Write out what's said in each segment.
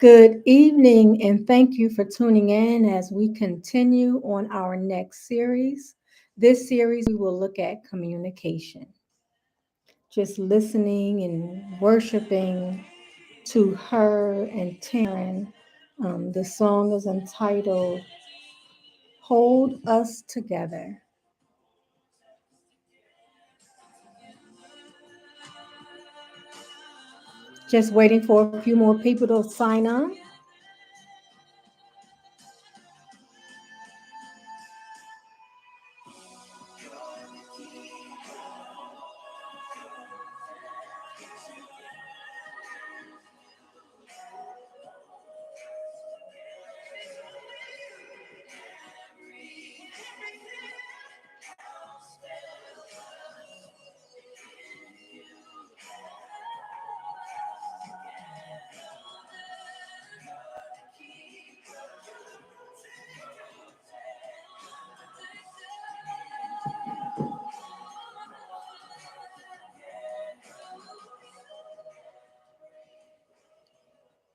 Good evening, and thank you for tuning in as we continue on our next series. This series, we will look at communication, just listening and worshiping to her and Taryn. The song is entitled Hold Us Together. Just waiting for a few more people to sign on.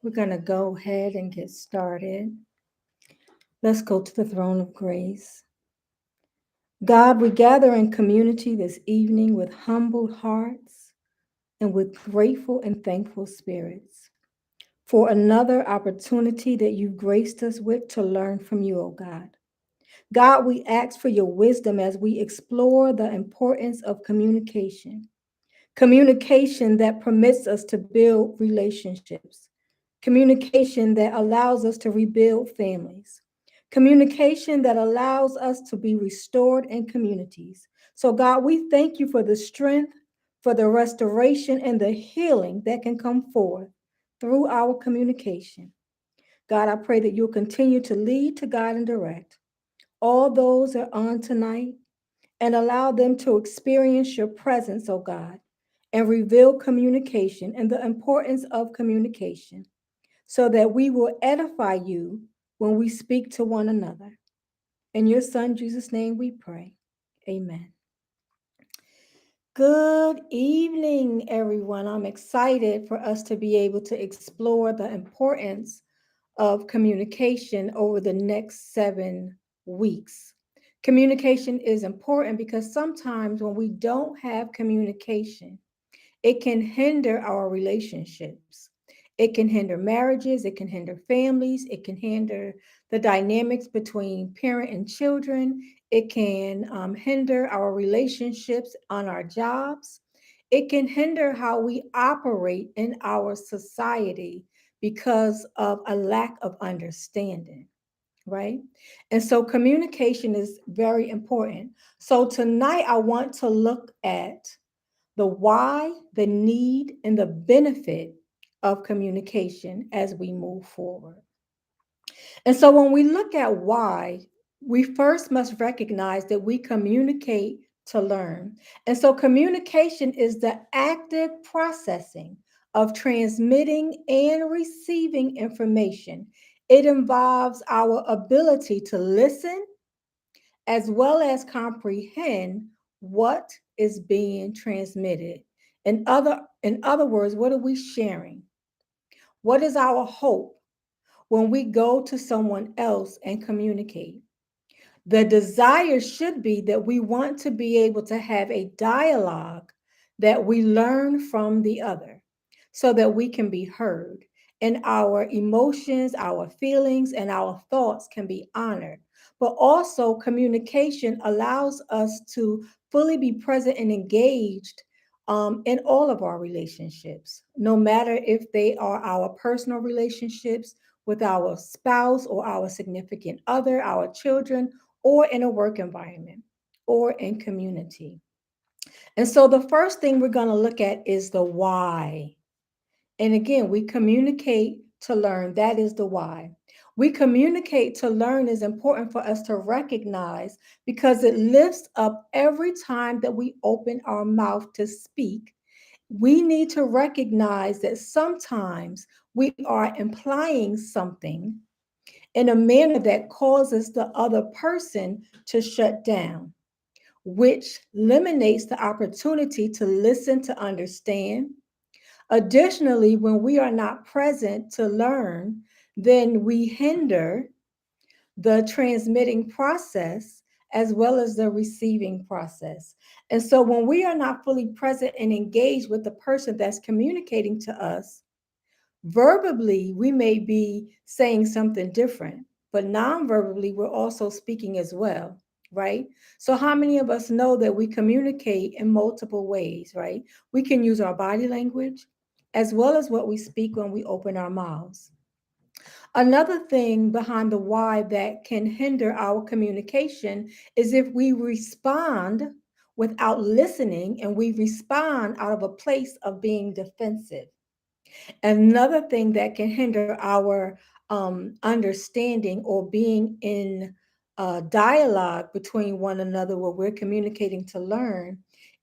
We're going to go ahead and get started. Let's go to the throne of grace. God, we gather in community this evening with humbled hearts and with grateful and thankful spirits for another opportunity that you've graced us with to learn from you, oh God. God, we ask for your wisdom as we explore the importance of communication. Communication that permits us to build relationships. Communication that allows us to rebuild families. Communication that allows us to be restored in communities. So, God, we thank you for the strength, for the restoration, and the healing that can come forth through our communication. God, I pray that you'll continue to lead, to guide, and direct all those that are on tonight and allow them to experience your presence, oh God, and reveal communication and the importance of communication so that we will edify you when we speak to one another. In your Son, Jesus' name, we pray. Amen. Good evening, everyone. I'm excited for us to be able to explore the importance of communication over the next 7 weeks. Communication is important because sometimes when we don't have communication, it can hinder our relationships. It can hinder marriages, it can hinder families, it can hinder the dynamics between parent and children. It can hinder our relationships on our jobs. It can hinder how we operate in our society because of a lack of understanding, right? And so communication is very important. So tonight I want to look at the why, the need, and the benefit of communication as we move forward. And so when we look at why, we first must recognize that we communicate to learn. And so communication is the active processing of transmitting and receiving information. It involves our ability to listen as well as comprehend what is being transmitted. In other words, what are we sharing? What is our hope when we go to someone else and communicate? The desire should be that we want to be able to have a dialogue that we learn from the other so that we can be heard and our emotions, our feelings, and our thoughts can be honored. But also, communication allows us to fully be present and engaged in all of our relationships, no matter if they are our personal relationships with our spouse or our significant other, our children, or in a work environment or in community. And so the first thing we're going to look at is the why. And again, we communicate to learn. That is the why. We communicate to learn is important for us to recognize because it lifts up every time that we open our mouth to speak. We need to recognize that sometimes we are implying something in a manner that causes the other person to shut down, which eliminates the opportunity to listen, to understand, Additionally, when we are not present to learn, then we hinder the transmitting process as well as the receiving process. And so when we are not fully present and engaged with the person that's communicating to us, verbally, we may be saying something different, but non-verbally, we're also speaking as well, right? So, how many of us know that we communicate in multiple ways, right? We can use our body language as well as what we speak when we open our mouths. Another thing behind the why that can hinder our communication is if we respond without listening and we respond out of a place of being defensive. Another thing that can hinder our understanding or being in dialogue between one another where we're communicating to learn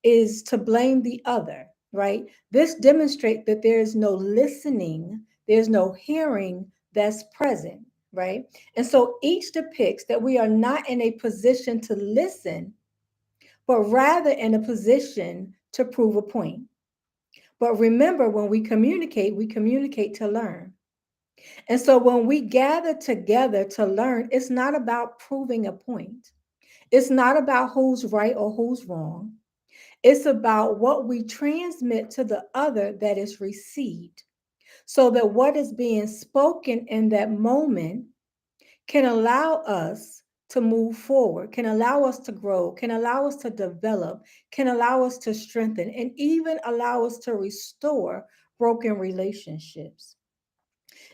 is to blame the other, right? This demonstrates that there is no listening, there's no hearing that's present, right? And so each depicts that we are not in a position to listen, but rather in a position to prove a point. But remember, when we communicate to learn. And so when we gather together to learn, it's not about proving a point. It's not about who's right or who's wrong. It's about what we transmit to the other that is received. So that what is being spoken in that moment can allow us to move forward, can allow us to grow, can allow us to develop, can allow us to strengthen, and even allow us to restore broken relationships.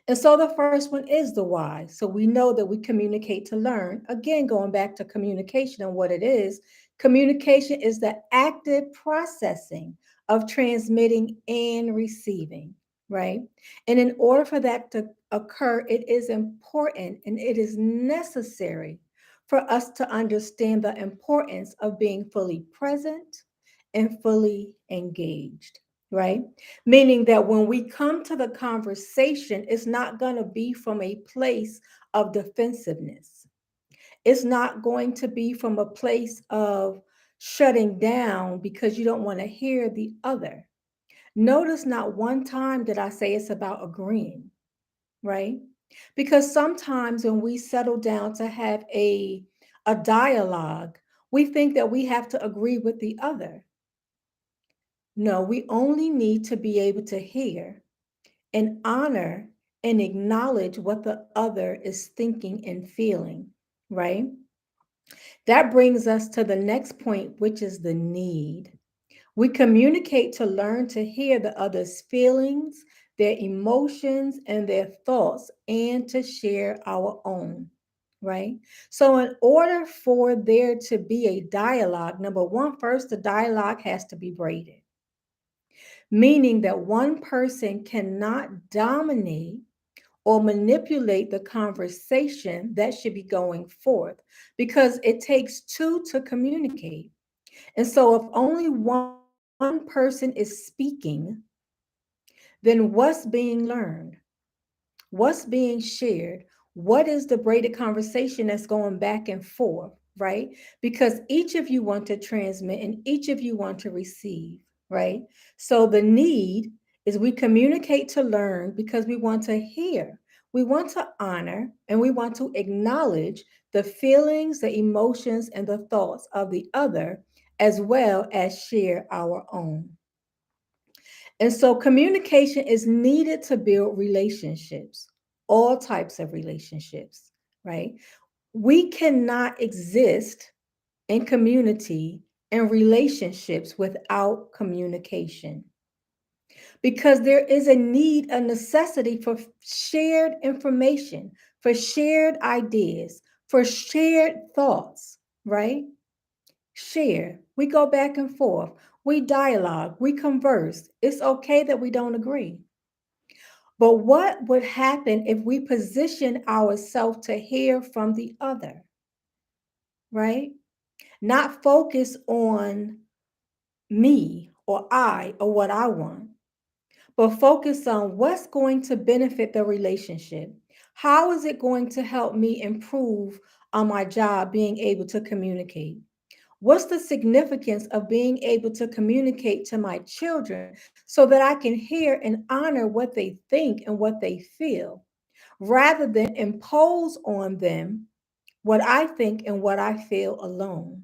And so the first one is the why. So we know that we communicate to learn. Again, going back to communication and what it is, communication is the active processing of transmitting and receiving, right? And in order for that to occur, it is important and it is necessary for us to understand the importance of being fully present and fully engaged, right? Meaning that when we come to the conversation, it's not going to be from a place of defensiveness. It's not going to be from a place of shutting down because you don't want to hear the other. Notice not one time did I say it's about agreeing, right? Because sometimes when we settle down to have a dialogue, we think that we have to agree with the other. No, we only need to be able to hear and honor and acknowledge what the other is thinking and feeling, right? That brings us to the next point, which is the need. We communicate to learn to hear the other's feelings, their emotions, and their thoughts, and to share our own, right? So, in order for there to be a dialogue, number one, first, the dialogue has to be braided, meaning that one person cannot dominate or manipulate the conversation that should be going forth because it takes two to communicate. And so, if only one person is speaking, then what's being learned? What's being shared? What is the braided conversation that's going back and forth, right? Because each of you want to transmit and each of you want to receive, right? So the need is we communicate to learn because we want to hear, we want to honor, and we want to acknowledge the feelings, the emotions, and the thoughts of the other, as well as share our own. And so communication is needed to build relationships, all types of relationships, right? We cannot exist in community and relationships without communication because there is a need, a necessity for shared information, for shared ideas, for shared thoughts, right? Share. We go back and forth. We dialogue. We converse. It's okay that we don't agree. But what would happen if we position ourselves to hear from the other, right? Not focus on me or I or what I want, but focus on what's going to benefit the relationship. How is it going to help me improve on my job being able to communicate? What's the significance of being able to communicate to my children so that I can hear and honor what they think and what they feel, rather than impose on them what I think and what I feel alone,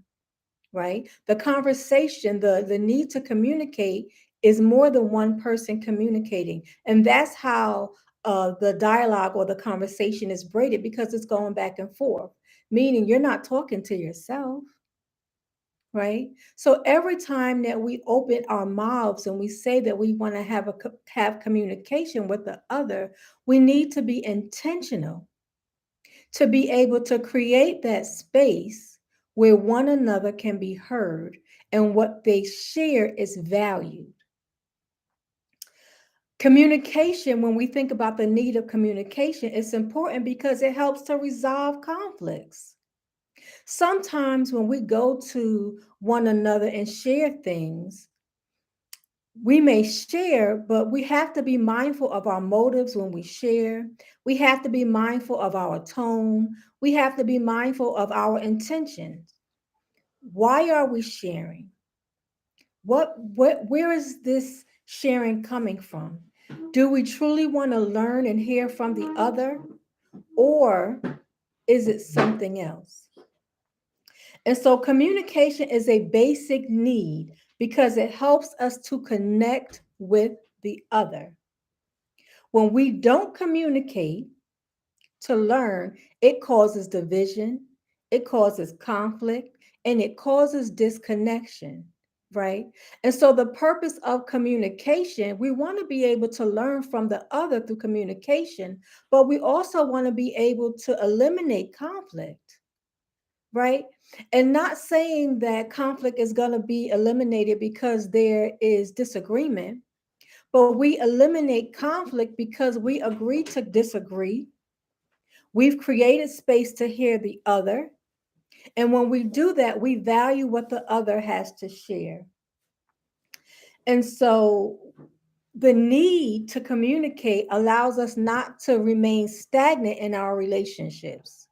right? The conversation, the need to communicate is more than one person communicating. And that's how the dialogue or the conversation is braided, because it's going back and forth, meaning you're not talking to yourself, right? So every time that we open our mouths and we say that we want to have communication with the other, we need to be intentional to be able to create that space where one another can be heard and what they share is valued. Communication, when we think about the need of communication, it's important because it helps to resolve conflicts. Sometimes when we go to one another and share things, we may share, but we have to be mindful of our motives when we share. We have to be mindful of our tone. We have to be mindful of our intentions. Why are we sharing? Where is this sharing coming from? Do we truly want to learn and hear from the other, or is it something else? And so communication is a basic need because it helps us to connect with the other. When we don't communicate to learn, it causes division, it causes conflict, and it causes disconnection, right? And so, the purpose of communication, we want to be able to learn from the other through communication, but we also want to be able to eliminate conflict, right? And not saying that conflict is going to be eliminated because there is disagreement, but we eliminate conflict because we agree to disagree. We've created space to hear the other. And when we do that, we value what the other has to share. And so the need to communicate allows us not to remain stagnant in our relationships,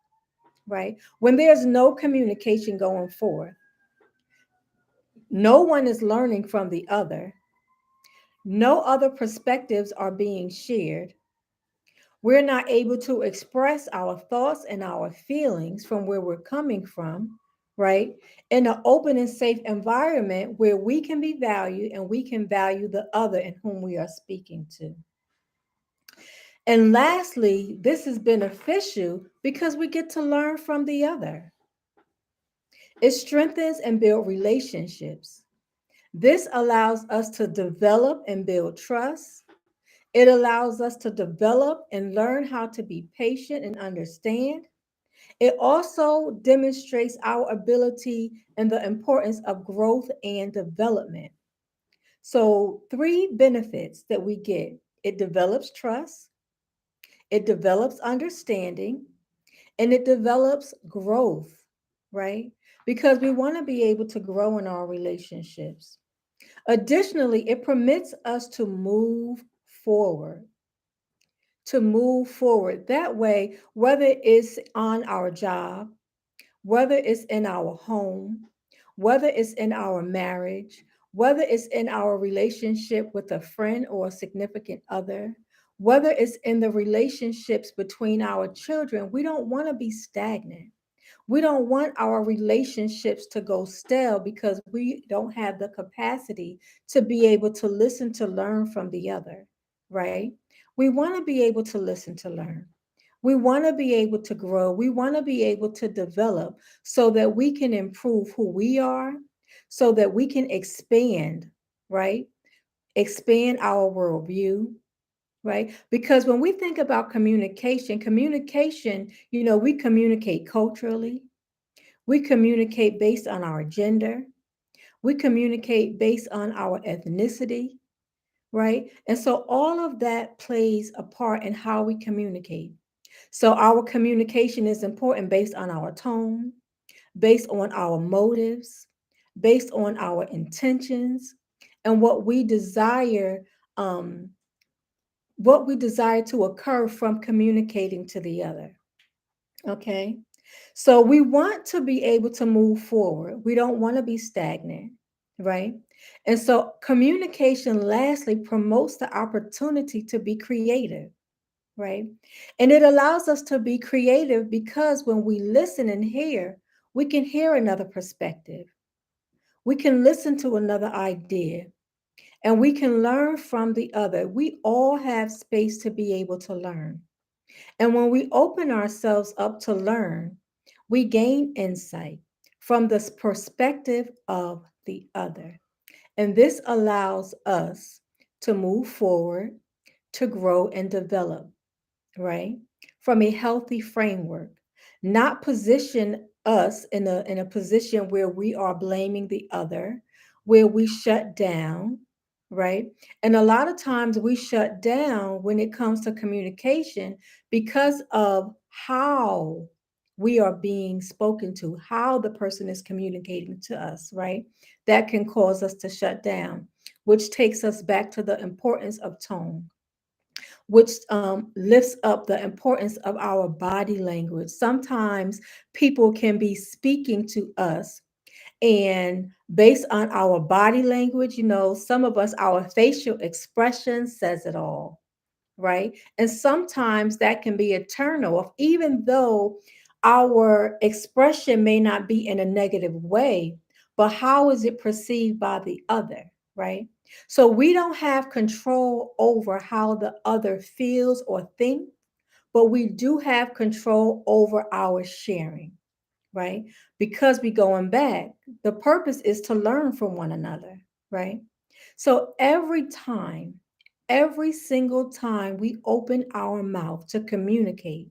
right? When there's no communication going forth, no one is learning from the other, no other perspectives are being shared. We're not able to express our thoughts and our feelings from where we're coming from, right? In an open and safe environment where we can be valued and we can value the other in whom we are speaking to. And lastly, this is beneficial because we get to learn from the other. It strengthens and builds relationships. This allows us to develop and build trust. It allows us to develop and learn how to be patient and understand. It also demonstrates our ability and the importance of growth and development. So, three benefits that we get: it develops trust, it develops understanding, and it develops growth, right? Because we want to be able to grow in our relationships. Additionally, it permits us forward to move forward. That way, whether it's on our job, whether it's in our home, whether it's in our marriage, whether it's in our relationship with a friend or a significant other, whether it's in the relationships between our children, we don't want to be stagnant. We don't want our relationships to go stale because we don't have the capacity to be able to listen to learn from the other, right? We want to be able to listen to learn. We want to be able to grow. We want to be able to develop so that we can improve who we are, so that we can expand, right? Expand our worldview, right? Because when we think about communication, we communicate culturally, we communicate based on our gender, we communicate based on our ethnicity, right? And so all of that plays a part in how we communicate. So our communication is important based on our tone, based on our motives, based on our intentions, and um, what we desire to occur from communicating to the other. Okay. So we want to be able to move forward. We don't want to be stagnant, right? And so communication, lastly, promotes the opportunity to be creative, right? And it allows us to be creative because when we listen and hear, we can hear another perspective. We can listen to another idea and we can learn from the other. We all have space to be able to learn. And when we open ourselves up to learn, we gain insight from the perspective of the other. And this allows us to move forward, to grow and develop, right? From a healthy framework, not position us in a position where we are blaming the other, where we shut down, right? And a lot of times we shut down when it comes to communication because of how we are being spoken to, how the person is communicating to us, right? That can cause us to shut down, which takes us back to the importance of tone, which lifts up the importance of our body language. Sometimes people can be speaking to us, and based on our body language, some of us, our facial expression says it all, right? And sometimes that can be a turnoff, even though our expression may not be in a negative way, but how is it perceived by the other, right? So we don't have control over how the other feels or thinks, but we do have control over our sharing, right? Because we going back, the purpose is to learn from one another, right? So every single time we open our mouth to communicate,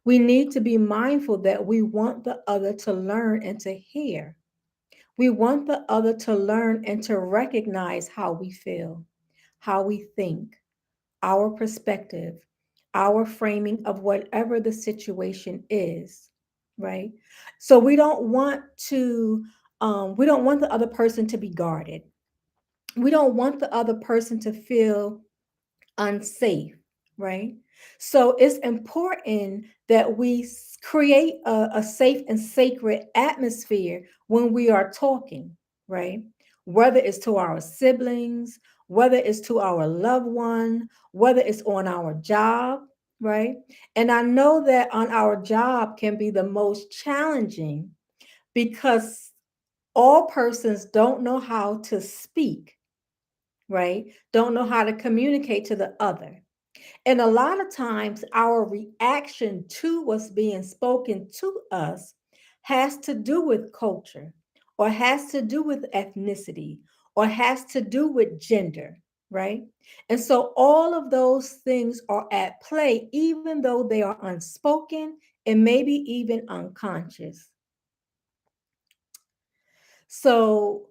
we need to be mindful that we want the other to learn and to hear. We want the other to learn and to recognize how we feel, how we think, our perspective, our framing of whatever the situation is, right? So we don't want the other person to be guarded. We don't want the other person to feel unsafe, right? So it's important that we create a safe and sacred atmosphere when we are talking, right? Whether it's to our siblings, whether it's to our loved one, whether it's on our job, right? And I know that on our job can be the most challenging because all persons don't know how to speak, right? Don't know how to communicate to the other. And a lot of times, our reaction to what's being spoken to us has to do with culture, or has to do with ethnicity, or has to do with gender, right? And so, all of those things are at play, even though they are unspoken and maybe even unconscious. So,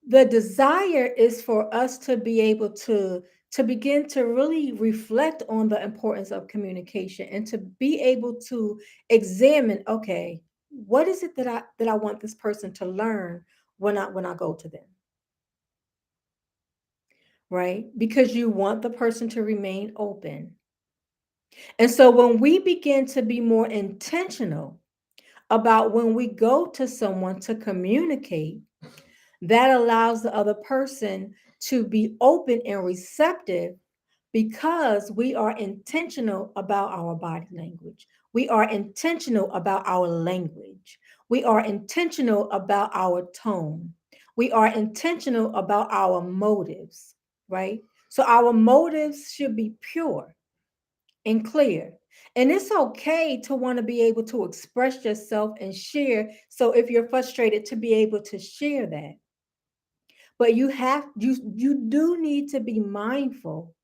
the desire is for us to be able to begin to really reflect on the importance of communication and to be able to examine, okay, what is it that I want this person to learn when I go to them, right? Because you want the person to remain open. And so when we begin to be more intentional about when we go to someone to communicate, that allows the other person to be open and receptive because we are intentional about our body language. We are intentional about our language. We are intentional about our tone. We are intentional about our motives, right? So our motives should be pure and clear. And it's okay to want to be able to express yourself and share. So if you're frustrated, to be able to share that, but you do need to be mindful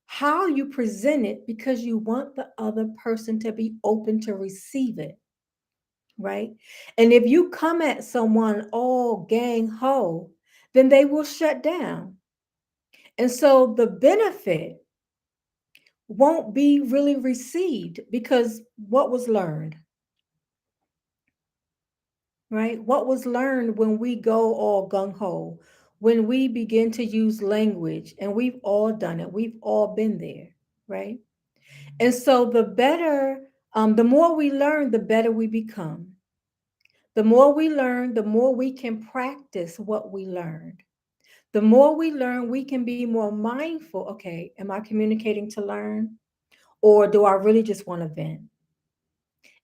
how you present it because you want the other person to be open to receive it, right? And if you come at someone all gang ho, then they will shut down. And so the benefit won't be really received because what was learned, right? What was learned when we go all gung ho, when we begin to use language, and we've all done it, we've all been there, right? And so the better The more we learn, the better we become. The more we learn, the more we can practice what we learned. The more we learn, we can be more mindful. Okay, am I communicating to learn? Or do I really just want to vent?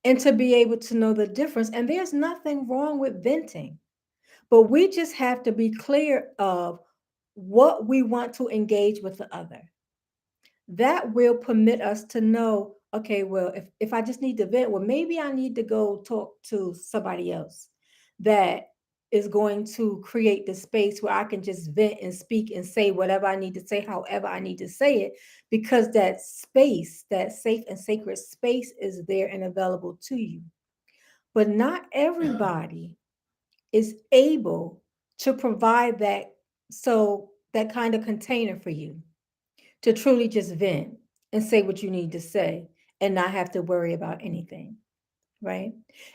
And to be able to know the difference. And there's nothing wrong with venting, but we just have to be clear of what we want to engage with the other. That will permit us to know, okay, well, if I just need to vent, well, maybe I need to go talk to somebody else that is going to create the space where I can just vent and speak and say whatever I need to say, however I need to say it, because that space, that safe and sacred space is there and available to you. But not everybody is able to provide that, so that kind of container for you to truly just vent and say what you need to say and not have to worry about anything, right?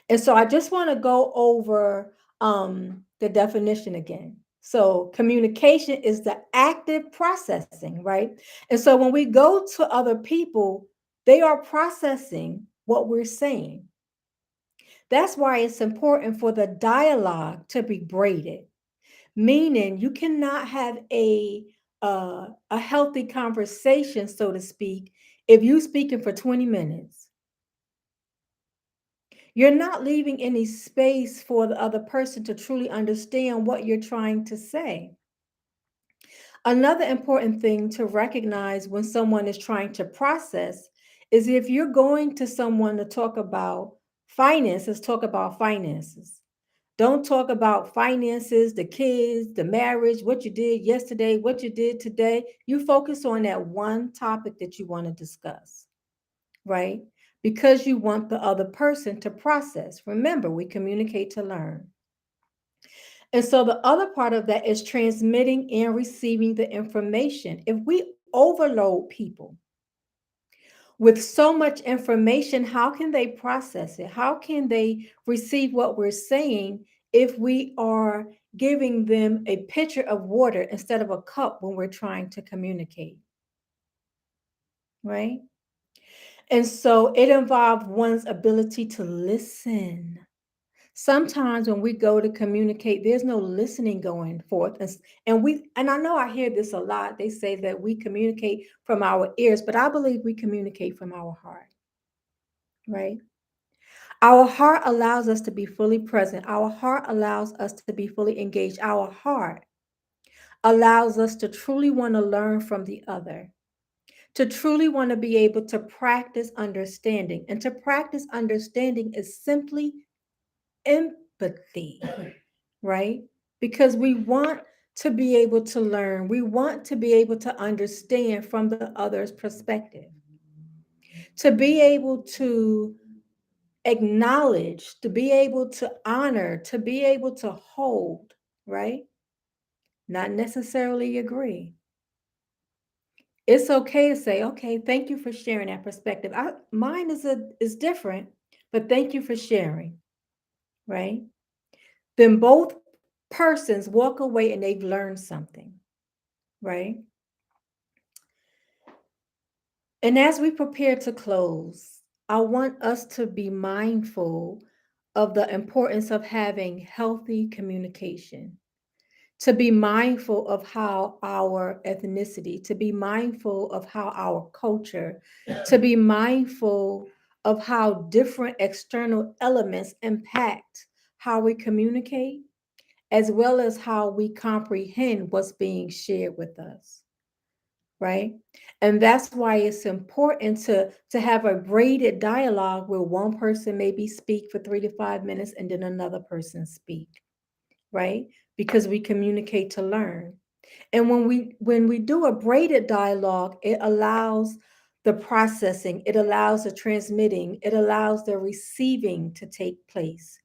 And so I just want to go over the definition again. So communication is the active processing, right? And so when we go to other people, they are processing what we're saying. That's why it's important for the dialogue to be braided, meaning you cannot have a healthy conversation, so to speak, if you speaking for 20 minutes. You're not leaving any space for the other person to truly understand what you're trying to say. Another important thing to recognize when someone is trying to process is if you're going to someone to talk about finances, talk about finances. Don't talk about finances, the kids, the marriage, what you did yesterday, what you did today. You focus on that one topic that you want to discuss, right? Because you want the other person to process. Remember, we communicate to learn. And so the other part of that is transmitting and receiving the information. If we overload people with so much information, how can they process it? How can they receive what we're saying if we are giving them a pitcher of water instead of a cup when we're trying to communicate? Right? And so it involves one's ability to listen. Sometimes when we go to communicate, there's no listening going forth. And I know I hear this a lot. They say that we communicate from our ears, but I believe we communicate from our heart, right? Our heart allows us to be fully present. Our heart allows us to be fully engaged. Our heart allows us to truly want to learn from the other, to truly want to be able to practice understanding. And to practice understanding is simply empathy, right? Because we want to be able to learn, we want to be able to understand from the other's perspective, to be able to acknowledge, to be able to honor, to be able to hold, right? Not necessarily agree. It's okay to say, okay, thank you for sharing that perspective. Mine is different, but thank you for sharing, right? Then both persons walk away and they've learned something, right? And as we prepare to close, I want us to be mindful of the importance of having healthy communication, to be mindful of how our ethnicity, to be mindful of how our culture, to be mindful of how different external elements impact how we communicate, as well as how we comprehend what's being shared with us, right? And that's why it's important to have a braided dialogue where one person maybe speak for 3 to 5 minutes and then another person speak, right? Because we communicate to learn. And when we do a braided dialogue, it allows the processing, it allows the transmitting, it allows the receiving to take place.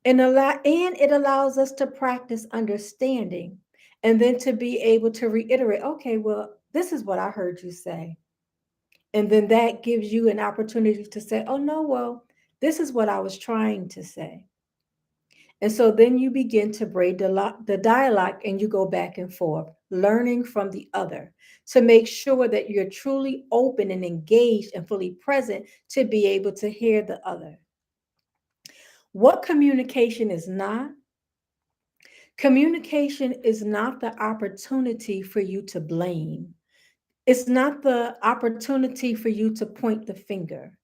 And it allows us to practice understanding and then to be able to reiterate, okay, well, this is what I heard you say. And then that gives you an opportunity to say, oh no, well, this is what I was trying to say. And so then you begin to braid the dialogue and you go back and forth, learning from the other to make sure that you're truly open and engaged and fully present to be able to hear the other. What communication is not? Communication is not the opportunity for you to blame. It's not the opportunity for you to point the finger,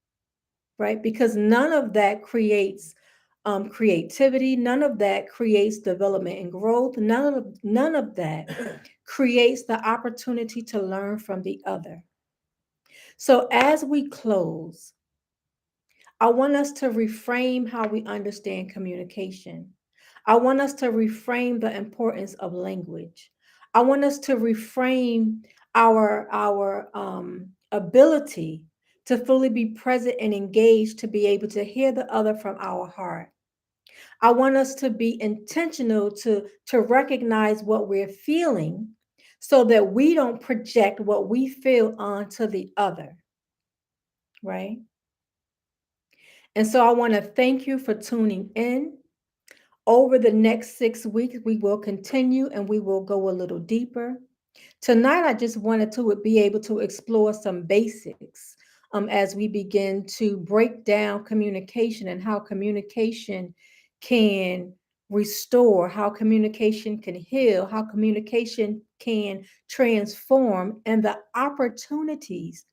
right? Because none of that creates creativity. None of that creates development and growth. None of that creates the opportunity to learn from the other. So as we close, I want us to reframe how we understand communication. I want us to reframe the importance of language. I want us to reframe our ability to fully be present and engaged to be able to hear the other from our heart. I want us to be intentional to recognize what we're feeling so that we don't project what we feel onto the other, right? And so I want to thank you for tuning in. Over the next 6 weeks, we will continue and we will go a little deeper. Tonight, I just wanted to be able to explore some basics as we begin to break down communication and how communication can restore, how communication can heal, how communication can transform, and the opportunities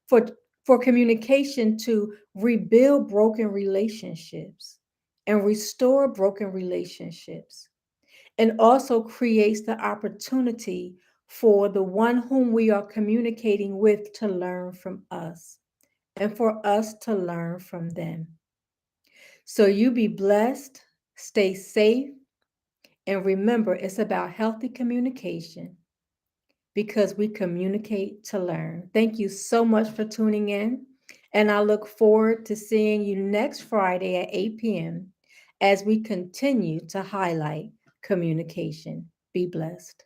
for for communication to rebuild broken relationships and restore broken relationships, and also creates the opportunity for the one whom we are communicating with to learn from us and for us to learn from them. So you be blessed, stay safe, and remember it's about healthy communication because we communicate to learn. Thank you so much for tuning in. And I look forward to seeing you next Friday at 8 p.m. as we continue to highlight communication. Be blessed.